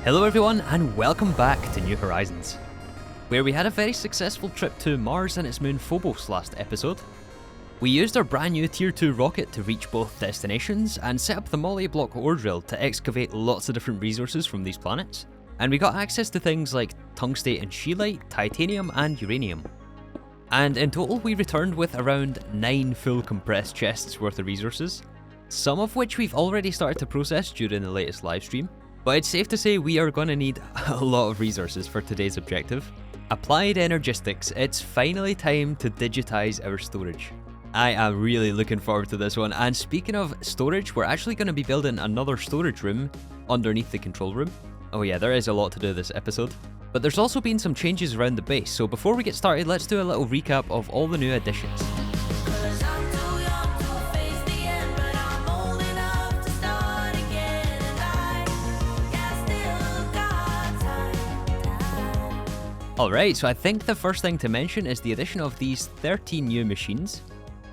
Hello everyone and welcome back to New Horizons, where we had a very successful trip to Mars and its moon Phobos last episode. We used our brand new Tier 2 rocket to reach both destinations and set up the multi-block ore drill to excavate lots of different resources from these planets. And we got access to things like tungstate and scheelite, titanium and uranium. And in total we returned with around 9 full compressed chests worth of resources, some of which we've already started to process during the latest livestream. But it's safe to say we are going to need a lot of resources for today's objective. Applied Energistics, it's finally time to digitize our storage. I am really looking forward to this one, and speaking of storage, we're actually going to be building another storage room underneath the control room. Oh yeah, there is a lot to do this episode. But there's also been some changes around the base, so before we get started, let's do a little recap of all the new additions. Alright, so I think the first thing to mention is the addition of these 13 new machines.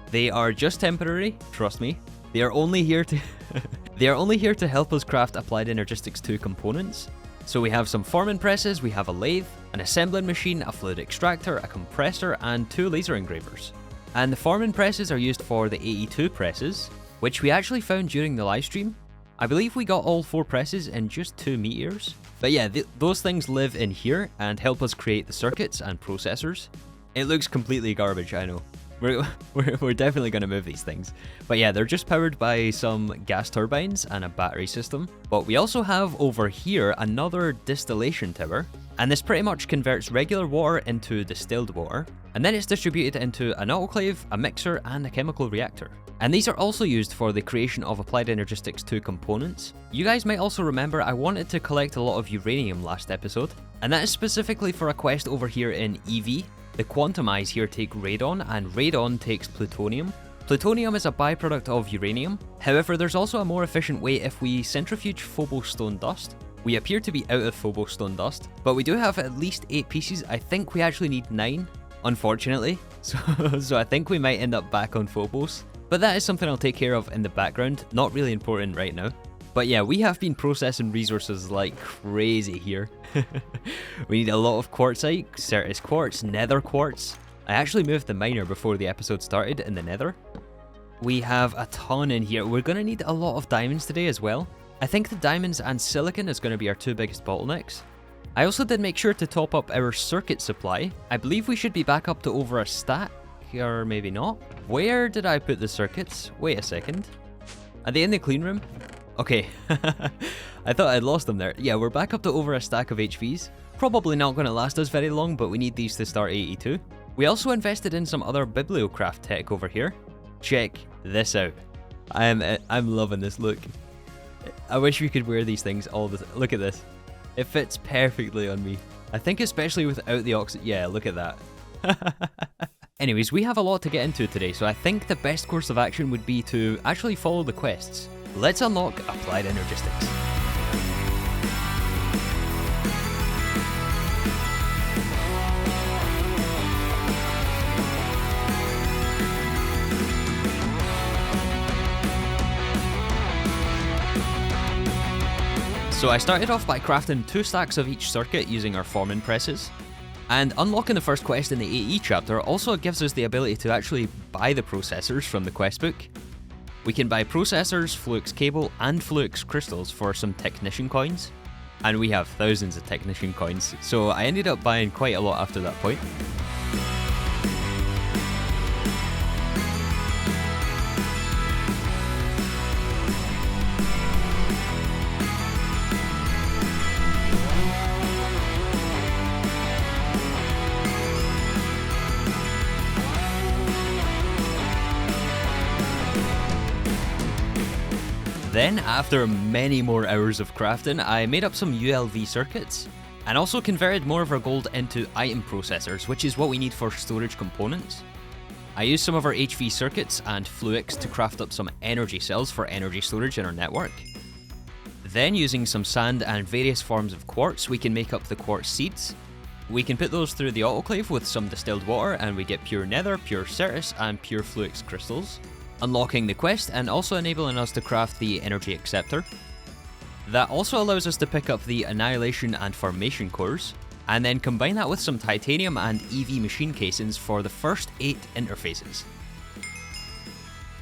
They are just temporary, trust me. They are only here to help us craft Applied Energistics 2 components. So we have some forming presses, we have a lathe, an assembling machine, a fluid extractor, a compressor, and 2 laser engravers. And the forming presses are used for the AE2 presses, which we actually found during the livestream. I believe we got all 4 presses in just 2 meteors. But yeah, those things live in here and help us create the circuits and processors. It looks completely garbage, I know. We're definitely going to move these things. But yeah, they're just powered by some gas turbines and a battery system. But we also have over here another distillation tower. And this pretty much converts regular water into distilled water. And then it's distributed into an autoclave, a mixer, and a chemical reactor. And these are also used for the creation of Applied Energistics 2 components. You guys might also remember I wanted to collect a lot of uranium last episode, and that is specifically for a quest over here in EV. The quantum eyes here take radon, and radon takes plutonium. Plutonium is a byproduct of uranium. However, there's also a more efficient way if we centrifuge Phobos stone dust. We appear to be out of Phobos stone dust, but we do have at least 8 pieces. I think we actually need 9, unfortunately. So I think we might end up back on Phobos. But that is something I'll take care of in the background, not really important right now. But yeah, we have been processing resources like crazy here. We need a lot of quartzite, Certus quartz, nether quartz. I actually moved the miner before the episode started in the nether. We have a ton in here. We're going to need a lot of diamonds today as well. I think the diamonds and silicon is going to be our 2 biggest bottlenecks. I also did make sure to top up our circuit supply. I believe we should be back up to over a stack. Or maybe not. Where did I put the circuits? Wait a second. Are they in the clean room? Okay. I thought I'd lost them there. Yeah, we're back up to over a stack of HVs. Probably not going to last us very long, but we need these to start AE2. We also invested in some other bibliocraft tech over here. Check this out. I'm loving this look. I wish we could wear these things all the time. Look at this. It fits perfectly on me. I think especially without the oxygen. Yeah, look at that. Anyways, we have a lot to get into today, so I think the best course of action would be to actually follow the quests. Let's unlock Applied Energistics. So I started off by crafting 2 stacks of each circuit using our forming presses. And unlocking the first quest in the AE chapter also gives us the ability to actually buy the processors from the quest book. We can buy processors, Fluix cable, and Fluix crystals for some technician coins. And we have thousands of technician coins, so I ended up buying quite a lot after that point. Then, after many more hours of crafting, I made up some ULV circuits, and also converted more of our gold into item processors, which is what we need for storage components. I used some of our HV circuits and Fluix to craft up some energy cells for energy storage in our network. Then, using some sand and various forms of quartz, we can make up the quartz seeds. We can put those through the autoclave with some distilled water, and we get pure nether, pure Certus, and pure Fluix crystals, unlocking the quest and also enabling us to craft the energy acceptor. That also allows us to pick up the annihilation and formation cores, and then combine that with some titanium and EV machine casings for the first 8 interfaces.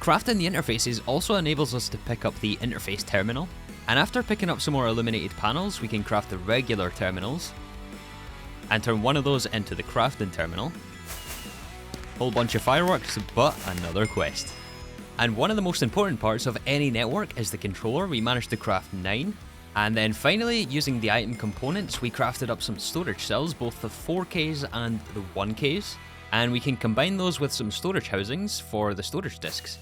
Crafting the interfaces also enables us to pick up the interface terminal, and after picking up some more illuminated panels, we can craft the regular terminals, and turn one of those into the crafting terminal. Whole bunch of fireworks, but another quest. And one of the most important parts of any network is the controller. We managed to craft 9. And then finally, using the item components, we crafted up some storage cells, both the 4Ks and the 1Ks. And we can combine those with some storage housings for the storage disks.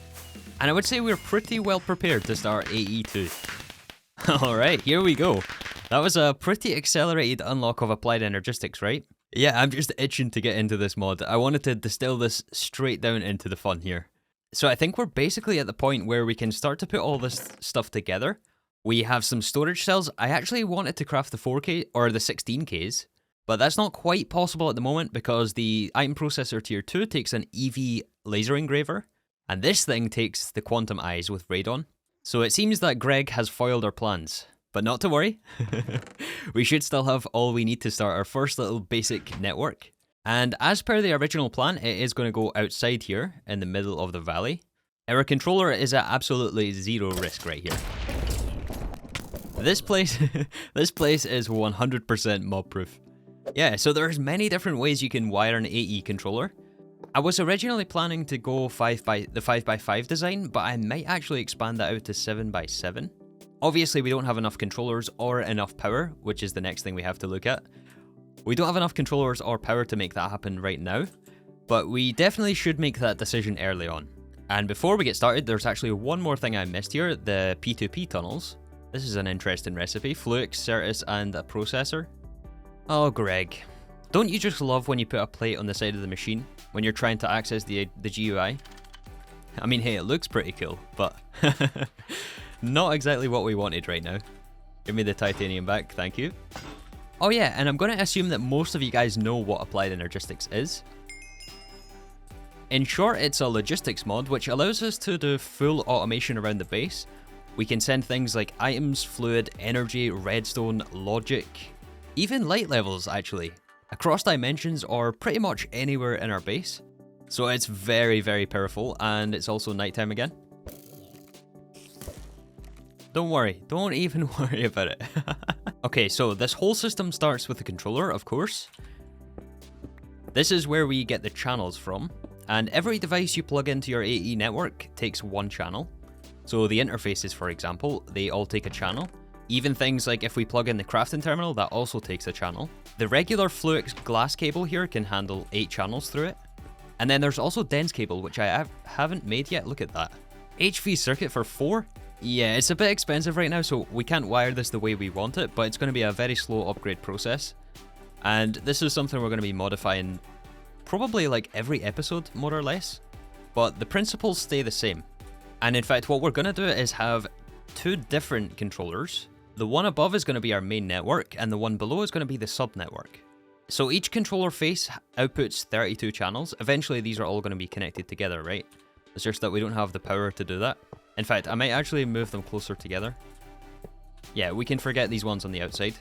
And I would say we're pretty well prepared to start AE2. Alright, here we go. That was a pretty accelerated unlock of Applied Energistics, right? Yeah, I'm just itching to get into this mod. I wanted to distill this straight down into the fun here. So I think we're basically at the point where we can start to put all this stuff together. We have some storage cells. I actually wanted to craft the 4K or the 16Ks, but that's not quite possible at the moment because the item processor tier 2 takes an EV laser engraver, and this thing takes the quantum eyes with radon. So it seems that Greg has foiled our plans, but not to worry. We should still have all we need to start our first little basic network. And as per the original plan, it is going to go outside here in the middle of the valley. Our controller is at absolutely zero risk right here. This place is 100% mob proof. Yeah, so there's many different ways you can wire an AE controller. I was originally planning to go the 5x5 design, but I might actually expand that out to 7x7. Obviously, we don't have enough controllers or enough power, which is the next thing we have to look at. We don't have enough controllers or power to make that happen right now, but we definitely should make that decision early on. And before we get started, there's actually one more thing I missed here, the P2P Tunnels. This is an interesting recipe, Fluix, Certus, and a processor. Oh, Greg. Don't you just love when you put a plate on the side of the machine when you're trying to access the GUI? I mean, hey, it looks pretty cool, but not exactly what we wanted right now. Give me the titanium back, thank you. Oh yeah, and I'm going to assume that most of you guys know what Applied Energistics is. In short, it's a logistics mod which allows us to do full automation around the base. We can send things like items, fluid, energy, redstone, logic, even light levels actually, across dimensions or pretty much anywhere in our base. So it's very, very powerful, and it's also nighttime again. Don't worry, don't even worry about it. Okay, so this whole system starts with the controller, of course. This is where we get the channels from, and every device you plug into your AE network takes one channel. So the interfaces, for example, they all take a channel. Even things like if we plug in the crafting terminal, that also takes a channel. The regular Fluix glass cable here can handle 8 channels through it. And then there's also dense cable, which I haven't made yet, look at that. HV circuit for 4? Yeah, it's a bit expensive right now, so we can't wire this the way we want it, but it's going to be a very slow upgrade process. And this is something we're going to be modifying probably like every episode, more or less. But the principles stay the same. And in fact, what we're going to do is have 2 different controllers. The one above is going to be our main network, and the one below is going to be the sub-network. So each controller face outputs 32 channels. Eventually, these are all going to be connected together, right? It's just that we don't have the power to do that. In fact, I might actually move them closer together. Yeah, we can forget these ones on the outside.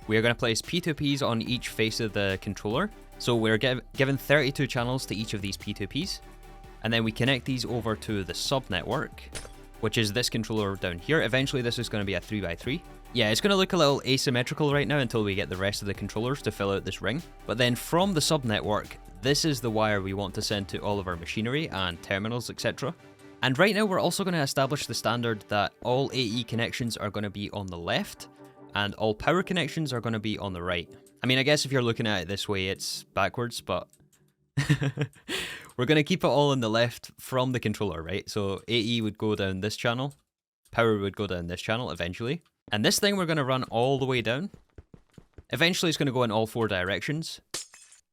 We are going to place P2Ps on each face of the controller. So we're given 32 channels to each of these P2Ps. And then we connect these over to the sub-network, which is this controller down here. Eventually, this is going to be a 3x3. Yeah, it's going to look a little asymmetrical right now until we get the rest of the controllers to fill out this ring. But then from the sub-network, this is the wire we want to send to all of our machinery and terminals, etc. And right now, we're also going to establish the standard that all AE connections are going to be on the left, and all power connections are going to be on the right. I mean, I guess if you're looking at it this way, it's backwards, but we're going to keep it all on the left from the controller, right? So AE would go down this channel, power would go down this channel eventually. And this thing we're going to run all the way down. Eventually, it's going to go in all 4 directions.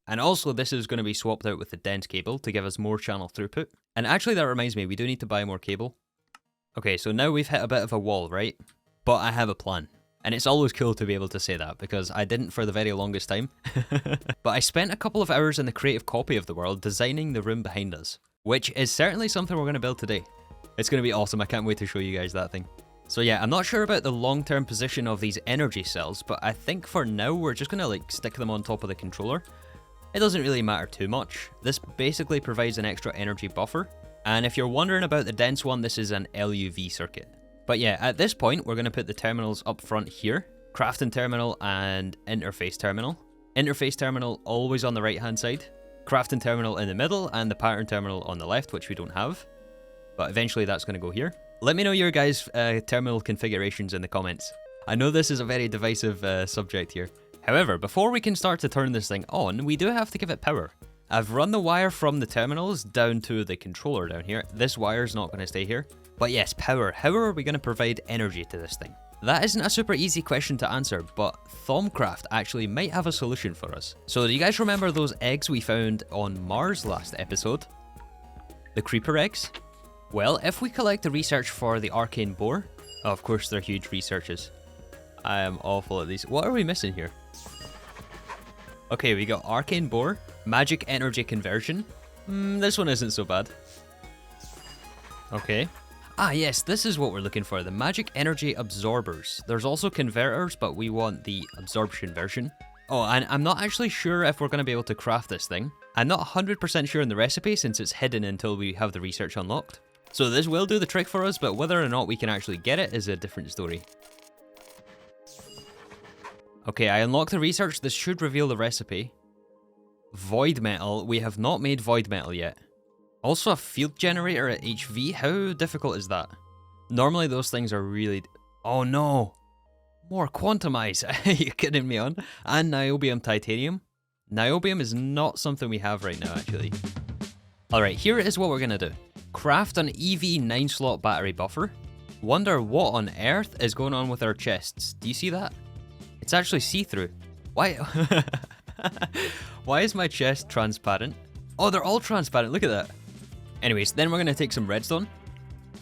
And also, this is going to be swapped out with the dense cable to give us more channel throughput. And actually, that reminds me, we do need to buy more cable. Okay, so now we've hit a bit of a wall, right? But I have a plan. And it's always cool to be able to say that, because I didn't for the very longest time. But I spent a couple of hours in the creative copy of the world designing the room behind us, which is certainly something we're going to build today. It's going to be awesome, I can't wait to show you guys that thing. So yeah, I'm not sure about the long-term position of these energy cells, but I think for now we're just gonna like stick them on top of the controller. It doesn't really matter too much. This basically provides an extra energy buffer. And if you're wondering about the dense one, this is an LUV circuit. But yeah, at this point, we're gonna put the terminals up front here. Crafting terminal and interface terminal. Interface terminal always on the right-hand side. Crafting terminal in the middle and the pattern terminal on the left, which we don't have. But eventually that's gonna go here. Let me know your guys' terminal configurations in the comments. I know this is a very divisive subject here. However, before we can start to turn this thing on, we do have to give it power. I've run the wire from the terminals down to the controller down here. This wire's not going to stay here. But yes, power. How are we going to provide energy to this thing? That isn't a super easy question to answer, but Thaumcraft actually might have a solution for us. So do you guys remember those eggs we found on Mars last episode? The creeper eggs? Well, if we collect the research for the arcane boar, of course they're huge researches. I am awful at these. What are we missing here? Okay, we got arcane boar, magic energy conversion. This one isn't so bad. Okay. Ah yes, this is what we're looking for, the magic energy absorbers. There's also converters, but we want the absorption version. Oh, and I'm not actually sure if we're going to be able to craft this thing. I'm not 100% sure in the recipe since it's hidden until we have the research unlocked. So this will do the trick for us, but whether or not we can actually get it is a different story. Okay, I unlocked the research. This should reveal the recipe. Void metal. We have not made void metal yet. Also a field generator at HV. How difficult is that? Normally those things are really... Oh no! More quantumize. Are you kidding me on? And niobium titanium. Niobium is not something we have right now, actually. Alright, here is what we're gonna do. Craft an EV 9-slot battery buffer. Wonder what on earth is going on with our chests. Do you see that? It's actually see-through. Why? Why is my chest transparent? Oh, they're all transparent. Look at that. Anyways, then we're going to take some redstone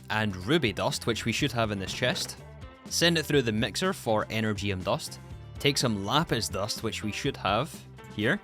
and ruby dust, which we should have in this chest. Send it through the mixer for energium dust. Take some lapis dust, which we should have here.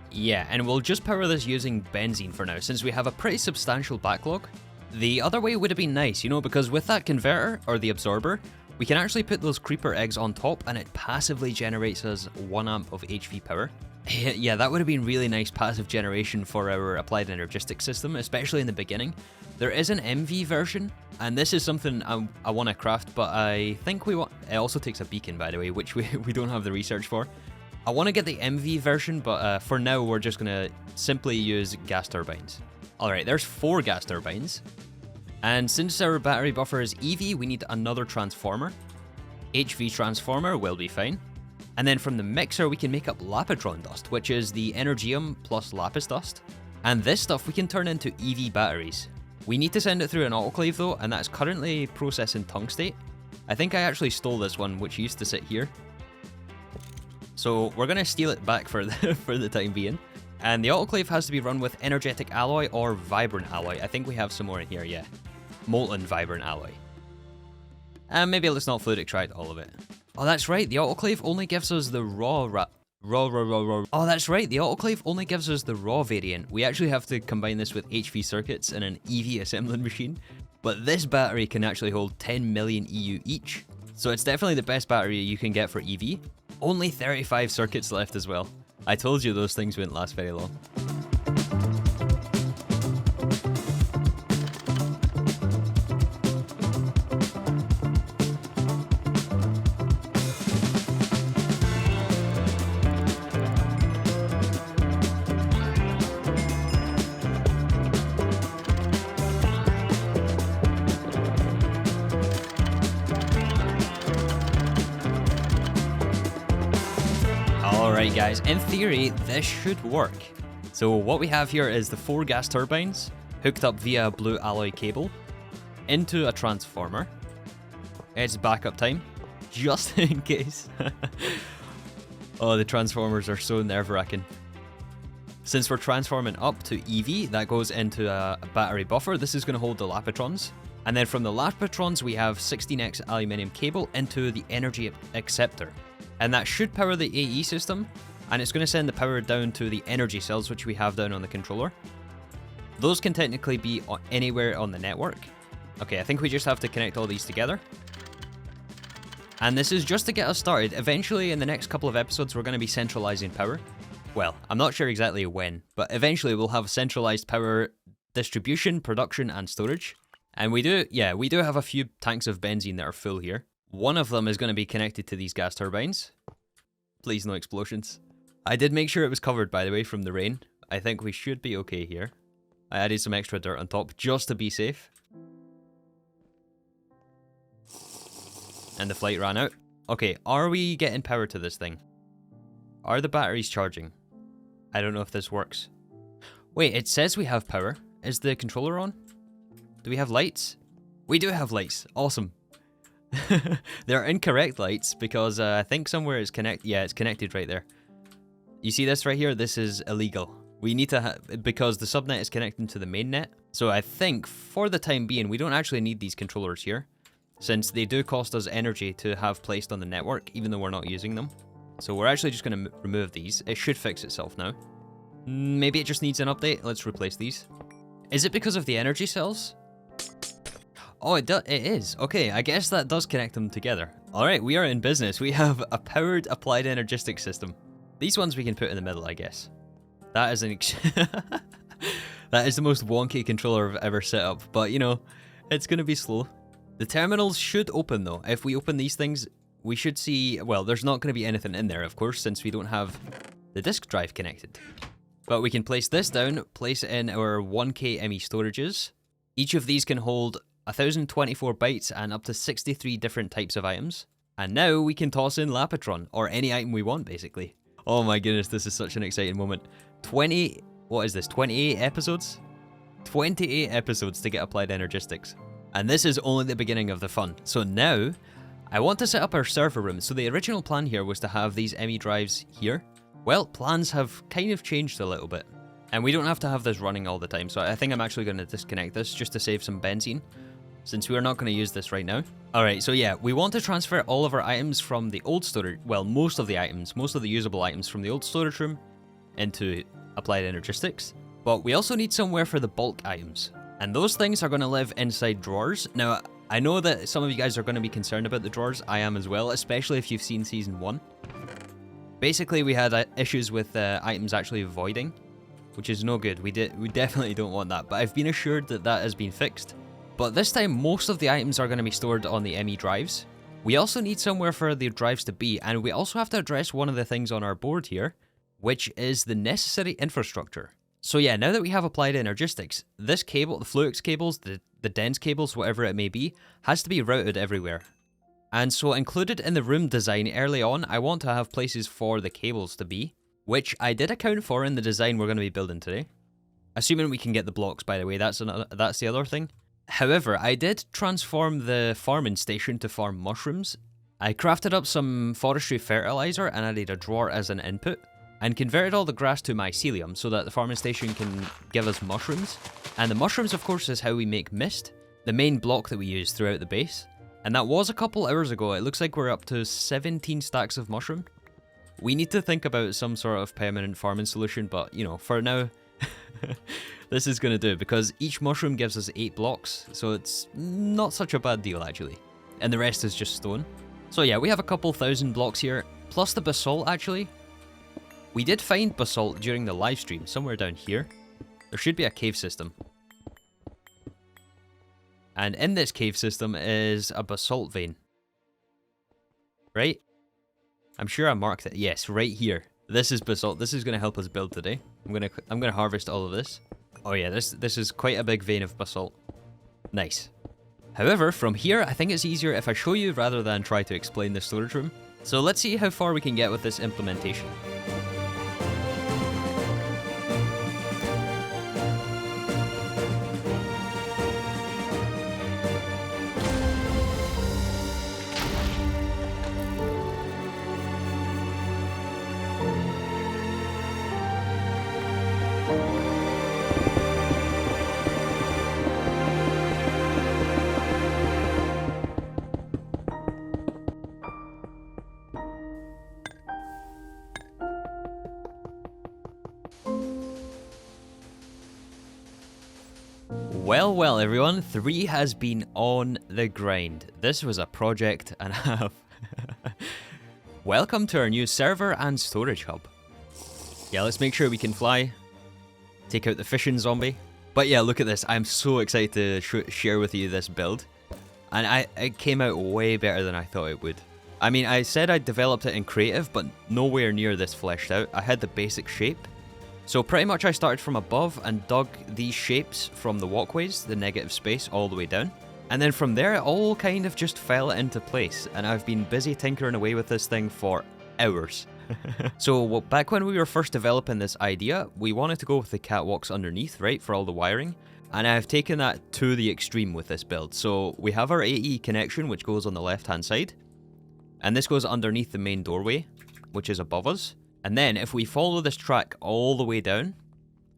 Yeah, and we'll just power this using benzene for now, since we have a pretty substantial backlog. The other way would have been nice, you know, because with that converter, or the absorber, we can actually put those creeper eggs on top and it passively generates us 1 amp of HV power. Yeah, that would have been really nice passive generation for our Applied Energistics system, especially in the beginning. There is an MV version, and this is something I want to craft, but I think we want... It also takes a beacon, by the way, which we don't have the research for. I want to get the MV version, but for now we're just going to simply use gas turbines. Alright, there's 4 gas turbines. And since our battery buffer is EV, we need another transformer. HV transformer will be fine. And then from the mixer, we can make up lapitron dust, which is the energium plus lapis dust. And this stuff we can turn into EV batteries. We need to send it through an autoclave though, and that's currently processing tungstate. I think I actually stole this one, which used to sit here. So we're going to steal it back for the time being. And the autoclave has to be run with energetic alloy or vibrant alloy. I think we have some more in here, yeah. Molten vibrant alloy. And maybe let's not fluidic tried all of it. Oh, that's right, the autoclave only gives us the raw. Oh, that's right, the autoclave only gives us the raw variant. We actually have to combine this with HV circuits and an EV assembling machine. But this battery can actually hold 10 million EU each. So it's definitely the best battery you can get for EV. Only 35 circuits left as well. I told you those things wouldn't last very long. Alright guys, in theory, this should work. So what we have here is the 4 gas turbines hooked up via a blue alloy cable into a transformer. It's backup time, just in case. Oh, the transformers are so nerve-wracking. Since we're transforming up to EV, that goes into a battery buffer. This is going to hold the lapitrons. And then from the lapitrons, we have 16x aluminium cable into the energy acceptor. And that should power the AE system, and it's going to send the power down to the energy cells, which we have down on the controller. Those can technically be anywhere on the network. Okay, I think we just have to connect all these together. And this is just to get us started. Eventually, in the next couple of episodes, we're going to be centralizing power. Well, I'm not sure exactly when, but eventually we'll have centralized power distribution, production, and storage. And we do have a few tanks of benzene that are full here. One of them is going to be connected to these gas turbines. Please, no explosions. I did make sure it was covered, by the way, from the rain. I think we should be okay here. I added some extra dirt on top just to be safe. And the flight ran out. Okay, are we getting power to this thing? Are the batteries charging? I don't know if this works. Wait, it says we have power. Is the controller on? Do we have lights? We do have lights. Awesome. They're incorrect lights because I think somewhere it's it's connected right there. You see this right here? This is illegal. We need to because the subnet is connecting to the main net. So I think for the time being, we don't actually need these controllers here, since they do cost us energy to have placed on the network, even though we're not using them. So we're actually just going to remove these. It should fix itself now. Maybe it just needs an update. Let's replace these. Is it because of the energy cells? Oh, it is. Okay, I guess that does connect them together. Alright, we are in business. We have a powered Applied Energistics system. These ones we can put in the middle, I guess. That is that is the most wonky controller I've ever set up, but you know, it's going to be slow. The terminals should open though. If we open these things, we should see, well, there's not going to be anything in there, of course, since we don't have the disk drive connected. But we can place this down, place it in our 1K Emmy storages. Each of these can hold 1024 bytes and up to 63 different types of items. And now we can toss in Lapitron, or any item we want, basically. Oh my goodness, this is such an exciting moment. 28 episodes? 28 episodes to get Applied Energistics. And this is only the beginning of the fun. So now, I want to set up our server room. So the original plan here was to have these Emmy Drives here. Well, plans have kind of changed a little bit. And we don't have to have this running all the time. So I think I'm actually going to disconnect this just to save some benzene, since we're not going to use this right now. Alright, so yeah, we want to transfer all of our items from the old storage, well, most of the usable items from the old storage room into Applied Energistics. But we also need somewhere for the bulk items. And those things are going to live inside drawers. Now, I know that some of you guys are going to be concerned about the drawers. I am as well, especially if you've seen Season 1. Basically, we had issues with items actually voiding, which is no good. We definitely don't want that, but I've been assured that that has been fixed. But this time, most of the items are going to be stored on the Emmy Drives. We also need somewhere for the drives to be, and we also have to address one of the things on our board here, which is the necessary infrastructure. So yeah, now that we have Applied Energistics, this cable, the Fluix cables, the dense cables, whatever it may be, has to be routed everywhere. And so included in the room design early on, I want to have places for the cables to be, which I did account for in the design we're going to be building today. Assuming we can get the blocks, by the way, that's the other thing. However, I did transform the farming station to farm mushrooms. I crafted up some forestry fertilizer and added a drawer as an input, and converted all the grass to mycelium so that the farming station can give us mushrooms. And the mushrooms, of course, is how we make mist, the main block that we use throughout the base. And that was a couple hours ago. It looks like we're up to 17 stacks of mushroom. We need to think about some sort of permanent farming solution, but, you know, for now, this is going to do, because each mushroom gives us 8 blocks, so it's not such a bad deal, actually. And the rest is just stone. So yeah, we have a couple thousand blocks here, plus the basalt, actually. We did find basalt during the live stream, somewhere down here. There should be a cave system. And in this cave system is a basalt vein. Right? I'm sure I marked it. Yes, right here. This is basalt. This is going to help us build today. I'm gonna harvest all of this. Oh yeah, this is quite a big vein of basalt. Nice. However, from here, I think it's easier if I show you rather than try to explain the storage room. So let's see how far we can get with this implementation. Well, everyone, 3 has been on the grind. This was a project and a half. Welcome to our new server and storage hub. Yeah, let's make sure we can fly. Take out the fishing zombie. But yeah, look at this. I'm so excited to share with you this build. And it came out way better than I thought it would. I mean, I said I developed it in creative, but nowhere near this fleshed out. I had the basic shape. So pretty much I started from above and dug these shapes from the walkways, the negative space, all the way down. And then from there, it all kind of just fell into place. And I've been busy tinkering away with this thing for hours. So back when we were first developing this idea, we wanted to go with the catwalks underneath, right, for all the wiring. And I've taken that to the extreme with this build. So we have our AE connection, which goes on the left-hand side. And this goes underneath the main doorway, which is above us. And then if we follow this track all the way down,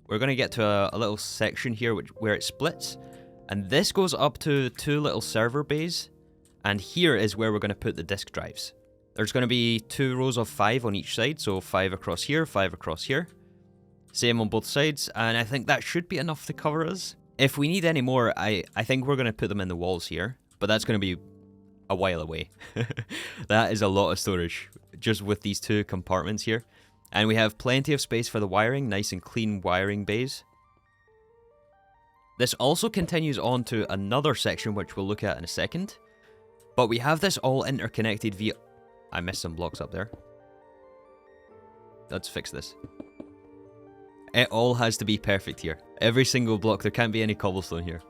we're going to get to a little section here where it splits. And this goes up to 2 little server bays. And here is where we're going to put the disk drives. There's going to be 2 rows of 5 on each side. So 5 across here, 5 across here. Same on both sides. And I think that should be enough to cover us. If we need any more, I think we're going to put them in the walls here. But that's going to be a while away. That is a lot of storage just with these 2 compartments here. And we have plenty of space for the wiring, nice and clean wiring bays. This also continues on to another section which we'll look at in a second. But we have this all interconnected via... I missed some blocks up there. Let's fix this. It all has to be perfect here. Every single block, there can't be any cobblestone here.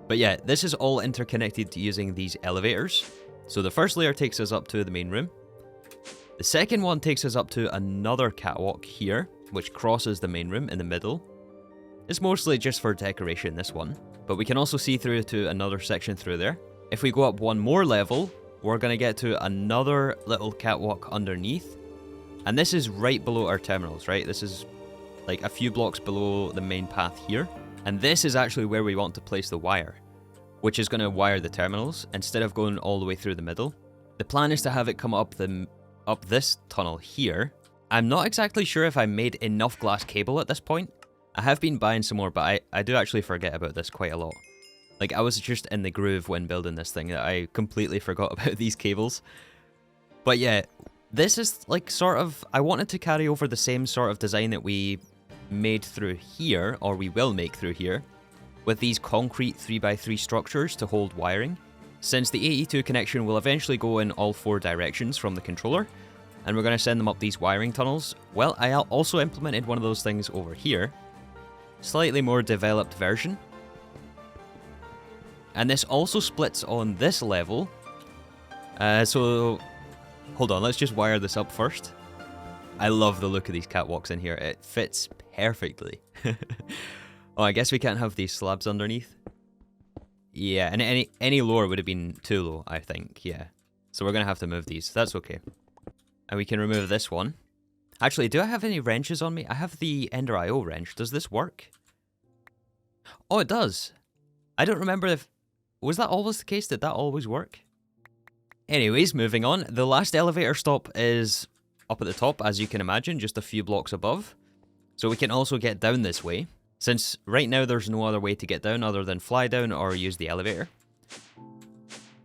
But yeah, this is all interconnected using these elevators. So the first layer takes us up to the main room. The second one takes us up to another catwalk here, which crosses the main room in the middle. It's mostly just for decoration, this one. But we can also see through to another section through there. If we go up one more level, we're going to get to another little catwalk underneath. And this is right below our terminals, right? This is like a few blocks below the main path here. And this is actually where we want to place the wire, which is going to wire the terminals instead of going all the way through the middle. The plan is to have it come up this tunnel here. I'm not exactly sure if I made enough glass cable at this point. I have been buying some more, but I do actually forget about this quite a lot. Like, I was just in the groove when building this thing that I completely forgot about these cables. But yeah, this is like sort of... I wanted to carry over the same sort of design that we made through here, or we will make through here, with these concrete 3x3 structures to hold wiring. Since the AE2 connection will eventually go in all 4 directions from the controller, and we're going to send them up these wiring tunnels, well, I also implemented one of those things over here. Slightly more developed version. And this also splits on this level. So, hold on, let's just wire this up first. I love the look of these catwalks in here. It fits perfectly. Oh, I guess we can't have these slabs underneath. Yeah, and any lower would have been too low, I think, yeah. So we're going to have to move these. That's okay. And we can remove this one. Actually, do I have any wrenches on me? I have the Ender IO wrench. Does this work? Oh, it does. I don't remember if... Was that always the case? Did that always work? Anyways, moving on. The last elevator stop is up at the top, as you can imagine, just a few blocks above. So we can also get down this way. Since right now there's no other way to get down other than fly down or use the elevator.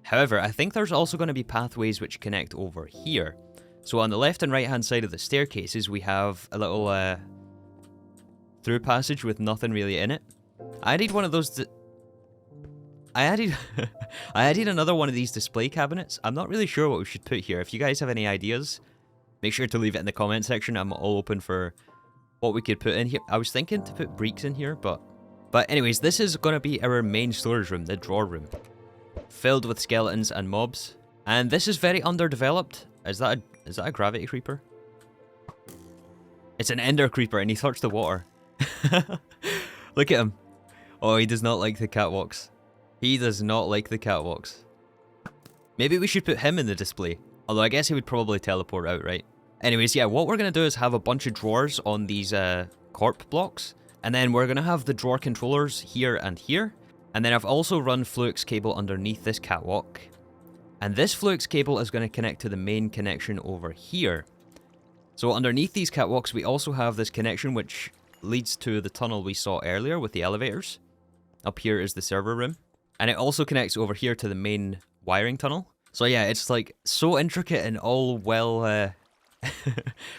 However, I think there's also going to be pathways which connect over here. So on the left and right hand side of the staircases, we have a little through passage with nothing really in it. I added one of those... I added another one of these display cabinets. I'm not really sure what we should put here. If you guys have any ideas, make sure to leave it in the comment section. I'm all open for what we could put in here. I was thinking to put bricks in here, but anyways, this is going to be our main storage room, the drawer room, filled with skeletons and mobs. And this is very underdeveloped. Is that a gravity creeper? It's an ender creeper, and he touched the water. Look at him. Oh, he does not like the catwalks. He does not like the catwalks. Maybe we should put him in the display. Although I guess he would probably teleport out, right? Anyways, yeah, what we're going to do is have a bunch of drawers on these corp blocks. And then we're going to have the drawer controllers here and here. And then I've also run Fluix cable underneath this catwalk. And this Fluix cable is going to connect to the main connection over here. So underneath these catwalks, we also have this connection which leads to the tunnel we saw earlier with the elevators. Up here is the server room. And it also connects over here to the main wiring tunnel. So yeah, it's like so intricate and all well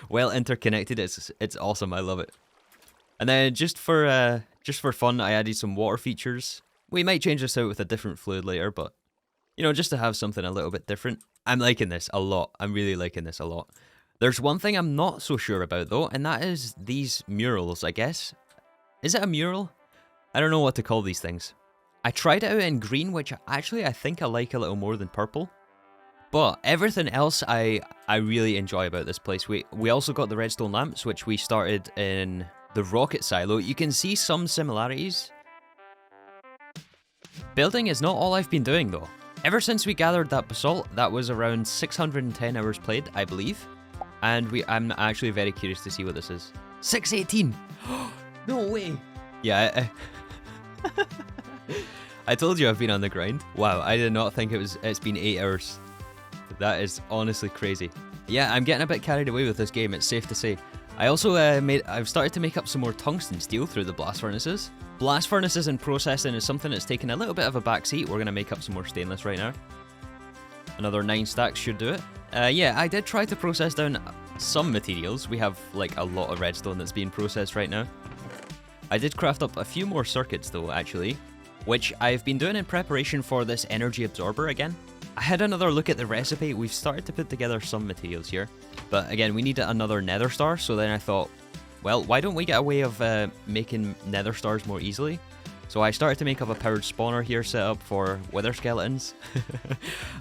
well interconnected. It's awesome. I love it. And then just for fun, I added some water features. We might change this out with a different fluid later, but you know, just to have something a little bit different. I'm liking this a lot. I'm really liking this a lot. There's one thing I'm not so sure about though, and that is these murals, I guess. Is it a mural? I don't know what to call these things. I tried it out in green, which actually I think I like a little more than purple. But everything else I really enjoy about this place. We also got the redstone lamps, which we started in the rocket silo. You can see some similarities. Building is not all I've been doing though. Ever since we gathered that basalt, that was around 610 hours played, I believe. And I'm actually very curious to see what this is. 618! No way! Yeah, I told you I've been on the grind. Wow, I did not think it's been 8 hours. That is honestly crazy. Yeah, I'm getting a bit carried away with this game, it's safe to say. I also I've started to make up some more tungsten steel through the blast furnaces. Blast furnaces and processing is something that's taken a little bit of a backseat. We're going to make up some more stainless right now. Another 9 stacks should do it. Yeah, I did try to process down some materials. We have like a lot of redstone that's being processed right now. I did craft up a few more circuits though, actually, which I've been doing in preparation for this energy absorber again. I had another look at the recipe. We've started to put together some materials here, but again, we need another nether star. So then I thought, well, why don't we get a way of making nether stars more easily? So I started to make up a powered spawner here set up for wither skeletons.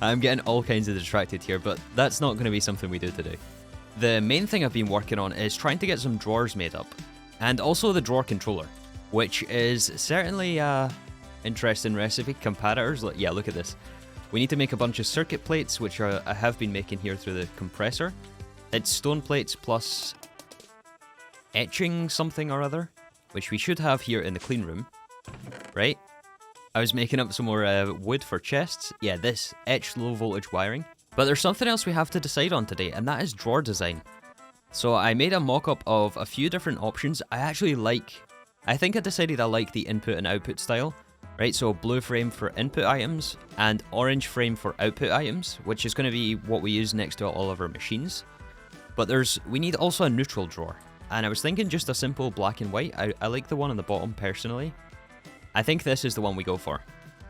I'm getting all kinds of distracted here, but that's not going to be something we do today. The main thing I've been working on is trying to get some drawers made up, and also the drawer controller, which is certainly an interesting recipe. Comparators, yeah, look at this. We need to make a bunch of circuit plates, which I have been making here through the compressor. It's stone plates plus etching something or other, which we should have here in the clean room, right? I was making up some more wood for chests. Yeah, this etched low voltage wiring. But there's something else we have to decide on today, and that is drawer design. So I made a mock-up of a few different options. I think I decided I like the input and output style. Right, so blue frame for input items and orange frame for output items, which is going to be what we use next to all of our machines. But we need also a neutral drawer, and I was thinking just a simple black and white. I like the one on the bottom personally. I think this is the one we go for.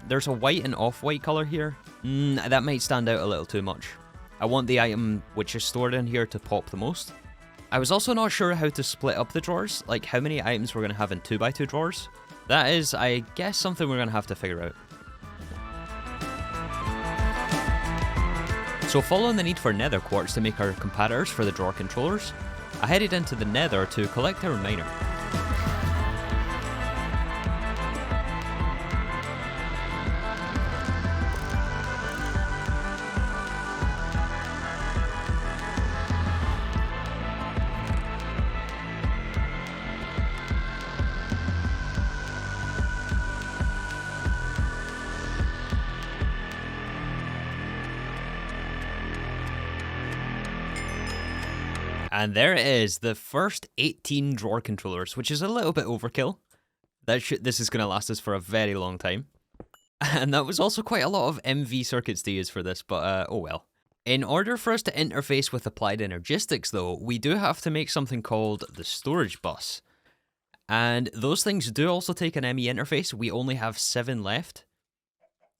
There's a white and off-white color here. That might stand out a little too much. I want the item which is stored in here to pop the most. I was also not sure how to split up the drawers, like how many items we're going to have in 2x2 drawers. That is, I guess, something we're going to have to figure out. So following the need for nether quartz to make our comparators for the drawer controllers, I headed into the nether to collect our miner. And there it is, the first 18 drawer controllers, which is a little bit overkill. This is going to last us for a very long time. And that was also quite a lot of MV circuits to use for this, but oh well. In order for us to interface with Applied Energistics though, we do have to make something called the storage bus. And those things do also take an ME interface. We only have 7 left,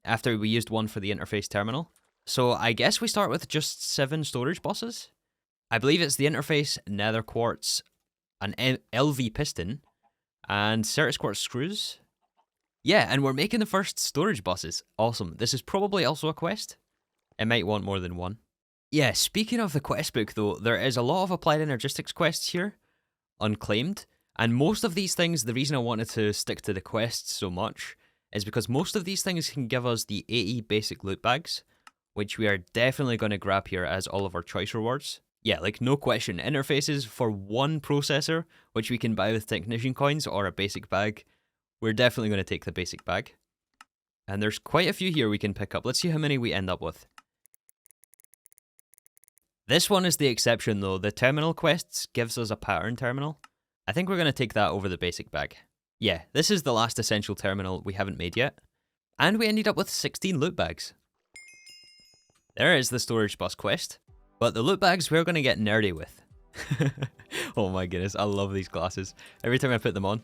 after we used one for the interface terminal. So I guess we start with just 7 storage buses. I believe it's the interface, nether quartz, an LV piston, and Certus quartz screws. Yeah, and we're making the first storage buses. Awesome. This is probably also a quest. It might want more than one. Yeah, speaking of the quest book though, there is a lot of Applied Energistics quests here, unclaimed, and most of these things, the reason I wanted to stick to the quests so much, is because most of these things can give us the AE basic loot bags, which we are definitely going to grab here as all of our choice rewards. Yeah, like no question, interfaces for one processor, which we can buy with technician coins or a basic bag. We're definitely going to take the basic bag. And there's quite a few here we can pick up. Let's see how many we end up with. This one is the exception though. The terminal quests gives us a pattern terminal. I think we're going to take that over the basic bag. Yeah, this is the last essential terminal we haven't made yet. And we ended up with 16 loot bags. There is the storage bus quest. But the loot bags we're going to get nerdy with. Oh my goodness, I love these glasses. Every time I put them on.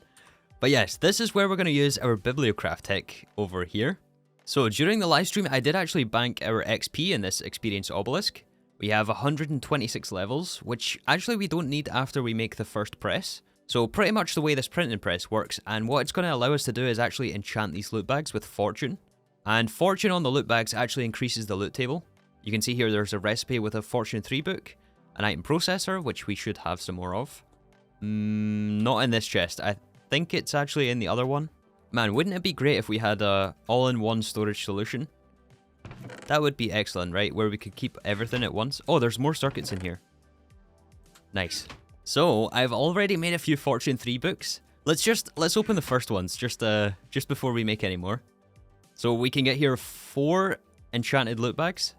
But yes, this is where we're going to use our bibliocraft tech over here. So during the live stream, I did actually bank our XP in this experience obelisk. We have 126 levels, which actually we don't need after we make the first press. So pretty much the way this printing press works, and what it's going to allow us to do is actually enchant these loot bags with fortune. And fortune on the loot bags actually increases the loot table. You can see here there's a recipe with a fortune 3 book, an item processor, which we should have some more of. Not in this chest. I think it's actually in the other one. Man, wouldn't it be great if we had a all-in-one storage solution? That would be excellent, right? Where we could keep everything at once. Oh, there's more circuits in here. Nice. So, I've already made a few Fortune 3 books. Let's open the first ones, just before we make any more. So we can get here 4 enchanted loot bags.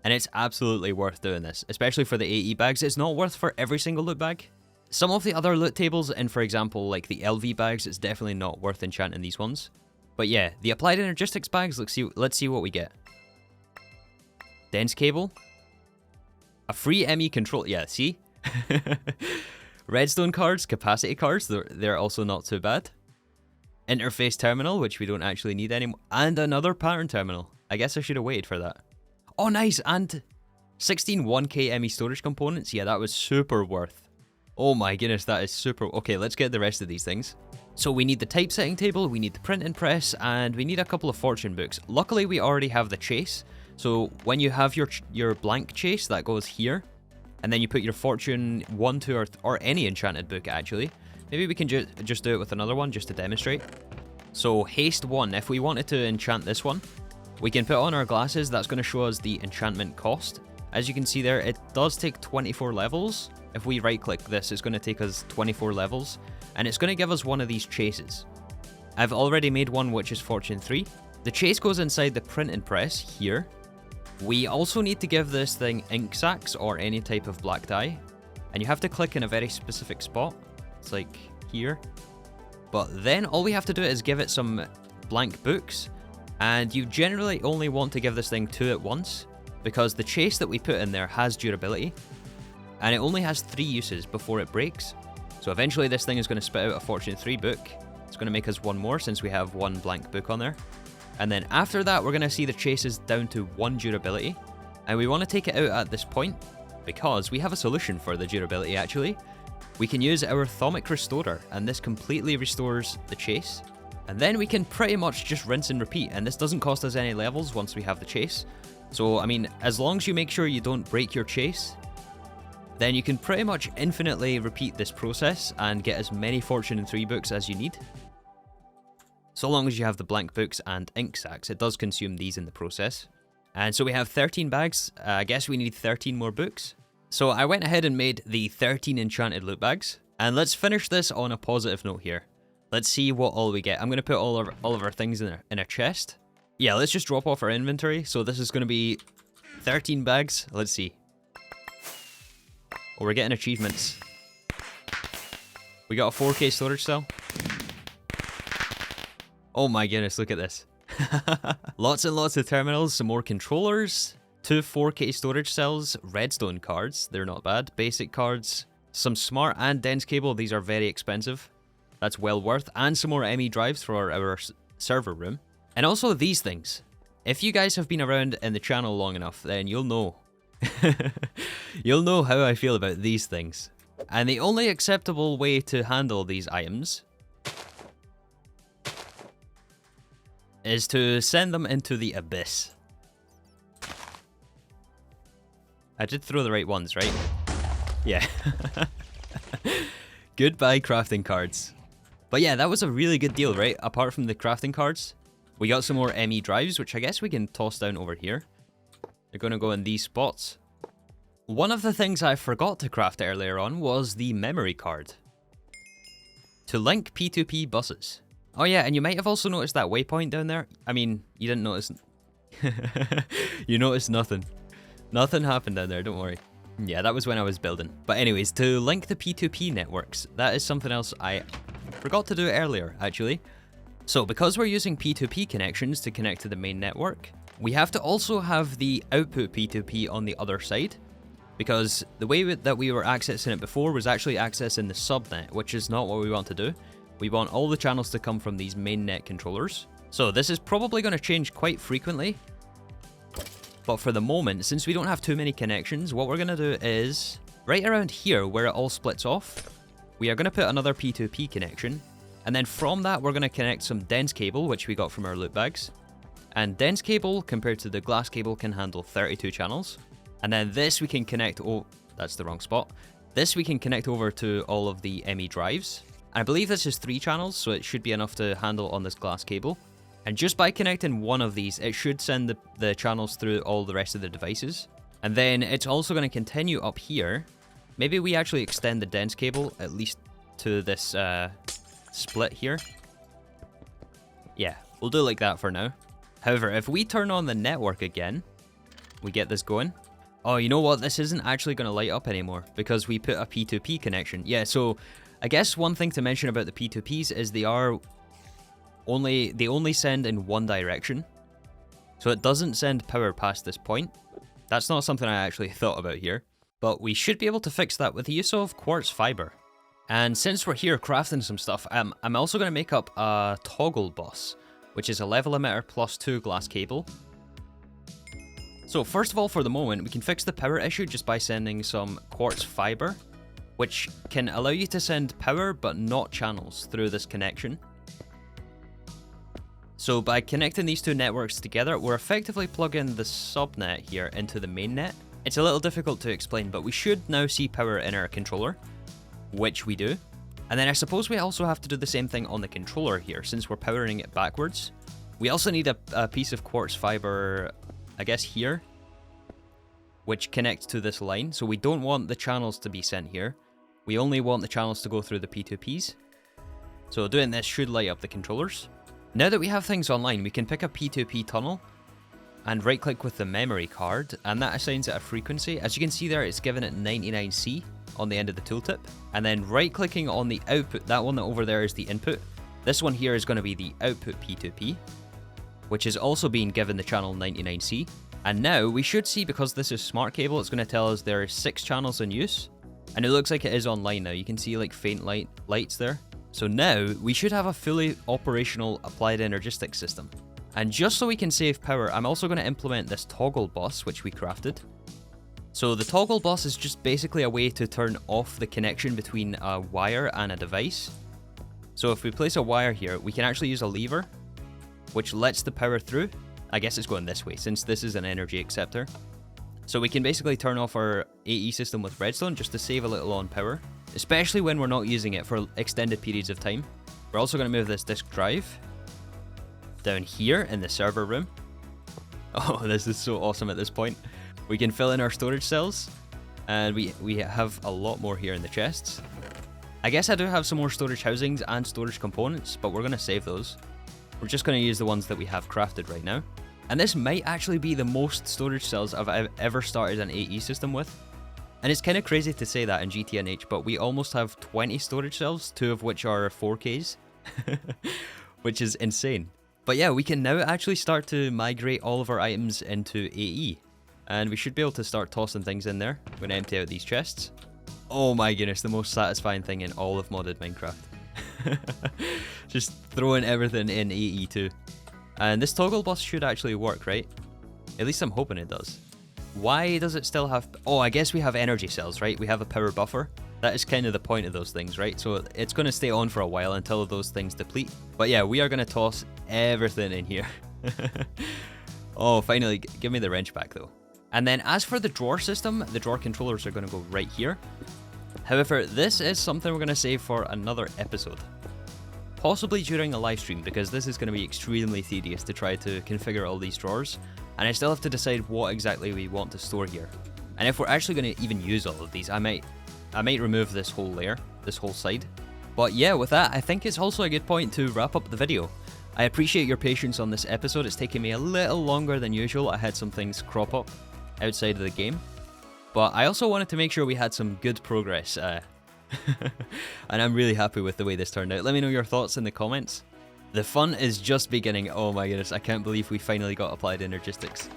And it's absolutely worth doing this, especially for the AE bags. It's not worth for every single loot bag. Some of the other loot tables, and for example, like the LV bags, it's definitely not worth enchanting these ones. But yeah, the Applied Energistics bags, let's see what we get. Dense cable. A free Emmy control, yeah, see? Redstone cards, capacity cards, they're also not too bad. Interface terminal, which we don't actually need anymore. And another pattern terminal. I guess I should have waited for that. Oh, nice, and 16 1K Emmy storage components. Yeah, that was super worth. Oh my goodness, that is super. Okay, let's get the rest of these things. So we need the typesetting table, we need the printing press, and we need a couple of fortune books. Luckily, we already have the chase. So when you have your blank chase, that goes here. And then you put your fortune 1, 2, or any enchanted book, actually. Maybe we can just do it with another one, just to demonstrate. So haste 1, if we wanted to enchant this one, we can put on our glasses. That's going to show us the enchantment cost. As you can see there, it does take 24 levels. If we right click this, it's going to take us 24 levels. And it's going to give us one of these chases. I've already made one which is fortune 3. The chase goes inside the printing press here. We also need to give this thing ink sacs or any type of black dye. And you have to click in a very specific spot. It's like here. But then all we have to do is give it some blank books. And you generally only want to give this thing 2 at once, because the chase that we put in there has durability, and it only has 3 uses before it breaks. So eventually this thing is going to spit out a Fortune 3 book. It's going to make us 1 more since we have 1 blank book on there. And then after that, we're going to see the chases down to 1 durability. And we want to take it out at this point, because we have a solution for the durability actually. We can use our Thermic Restorer, and this completely restores the chase. And then we can pretty much just rinse and repeat, and this doesn't cost us any levels once we have the chase. So, I mean, as long as you make sure you don't break your chase, then you can pretty much infinitely repeat this process and get as many Fortune 3 books as you need. So long as you have the blank books and ink sacs, it does consume these in the process. And so we have 13 bags. I guess we need 13 more books. So I went ahead and made the 13 enchanted loot bags. And let's finish this on a positive note here. Let's see what all we get. I'm going to put all of our things in a chest. Yeah, let's just drop off our inventory. So this is going to be 13 bags. Let's see. Oh, we're getting achievements. We got a 4K storage cell. Oh my goodness, look at this. Lots and lots of terminals, some more controllers, 2 4K storage cells, redstone cards, they're not bad, basic cards, some smart and dense cable, these are very expensive. That's well worth, and some more Emmy Drives for our server room. And also these things. If you guys have been around in the channel long enough, then you'll know. You'll know how I feel about these things. And the only acceptable way to handle these items is to send them into the abyss. I did throw the right ones, right? Yeah. Goodbye crafting cards. But yeah, that was a really good deal, right? Apart from the crafting cards, we got some more Emmy Drives, which I guess we can toss down over here. They're going to go in these spots. One of the things I forgot to craft earlier on was the memory card to link P2P buses. Oh yeah, and you might have also noticed that waypoint down there. I mean, you didn't notice. You noticed nothing. Nothing happened down there, don't worry. Yeah, that was when I was building. But anyways, to link the P2P networks, that is something else I forgot to do earlier, actually. So because we're using P2P connections to connect to the main network, We have to also have the output P2P on the other side, because the way that we were accessing it before was actually accessing the subnet, which is not what we want to do. We want all the channels to come from these mainnet controllers. So this is probably going to change quite frequently. But for the moment, since we don't have too many connections, what we're going to do is, right around here where it all splits off, we are going to put another P2P connection. And then from that, we're going to connect some dense cable, which we got from our loot bags. And dense cable, compared to the glass cable, can handle 32 channels. And then this we can connect, oh, that's the wrong spot. This we can connect over to all of the Emmy Drives. I believe this is 3 channels, so it should be enough to handle on this glass cable. And just by connecting one of these, it should send the channels through all the rest of the devices. And then it's also going to continue up here. Maybe we actually extend the dense cable, at least to this split here. Yeah, we'll do like that for now. However, if we turn on the network again, we get this going. Oh, you know what? This isn't actually going to light up anymore because we put a P2P connection. Yeah, so I guess one thing to mention about the P2Ps is they only send in one direction. So it doesn't send power past this point. That's not something I actually thought about here. But we should be able to fix that with the use of quartz fiber. And since we're here crafting some stuff, I'm also going to make up a toggle bus, which is a level emitter plus 2 glass cable. So first of all, for the moment, we can fix the power issue just by sending some quartz fiber, which can allow you to send power but not channels through this connection. So by connecting these two networks together, we're effectively plugging the subnet here into the mainnet. It's a little difficult to explain, but we should now see power in our controller, which we do. And then I suppose we also have to do the same thing on the controller here, since we're powering it backwards. We also need a piece of quartz fiber, I guess here, which connects to this line. So we don't want the channels to be sent here. We only want the channels to go through the P2Ps. So doing this should light up the controllers. Now that we have things online, we can pick a P2P tunnel and right click with the memory card, and that assigns it a frequency. As you can see there, it's given it 99C on the end of the tooltip. And then right clicking on the output, that one over there is the input. This one here is going to be the output P2P, which is also being given the channel 99C. And now we should see, because this is smart cable, it's going to tell us there are 6 channels in use. And it looks like it is online now. You can see like faint lights there. So now we should have a fully operational Applied Energistics system. And just so we can save power, I'm also going to implement this toggle bus, which we crafted. So the toggle bus is just basically a way to turn off the connection between a wire and a device. So if we place a wire here, we can actually use a lever, which lets the power through. I guess it's going this way, since this is an energy acceptor. So we can basically turn off our AE system with redstone just to save a little on power, especially when we're not using it for extended periods of time. We're also going to move this disk drive down here in the server room. Oh, this is so awesome at this point. We can fill in our storage cells, and we have a lot more here in the chests. I guess I do have some more storage housings and storage components, but we're going to save those. We're just going to use the ones that we have crafted right now. And this might actually be the most storage cells I've ever started an AE system with. And it's kind of crazy to say that in GTNH, but we almost have 20 storage cells, 2 of which are 4Ks, which is insane. But yeah, we can now actually start to migrate all of our items into AE. And we should be able to start tossing things in there. I'm going to empty out these chests. Oh my goodness, the most satisfying thing in all of modded Minecraft. Just throwing everything in AE2. And this toggle bus should actually work, right? At least I'm hoping it does. Why does it still have... Oh, I guess we have energy cells, right? We have a power buffer. That is kind of the point of those things, right? So it's going to stay on for a while until those things deplete. But yeah, we are going to toss everything in here. Oh, finally, give me the wrench back though. And then as for the drawer system, the drawer controllers are going to go right here. However, this is something we're going to save for another episode. Possibly during a live stream, because this is going to be extremely tedious to try to configure all these drawers. And I still have to decide what exactly we want to store here. And if we're actually going to even use all of these, I might remove this whole layer, this whole side. But yeah, with that, I think it's also a good point to wrap up the video. I appreciate your patience on this episode. It's taken me a little longer than usual. I had some things crop up outside of the game. But I also wanted to make sure we had some good progress. And I'm really happy with the way this turned out. Let me know your thoughts in the comments. The fun is just beginning. Oh my goodness, I can't believe we finally got Applied Energistics.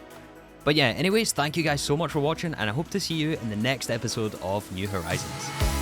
But yeah, anyways, thank you guys so much for watching, and I hope to see you in the next episode of New Horizons.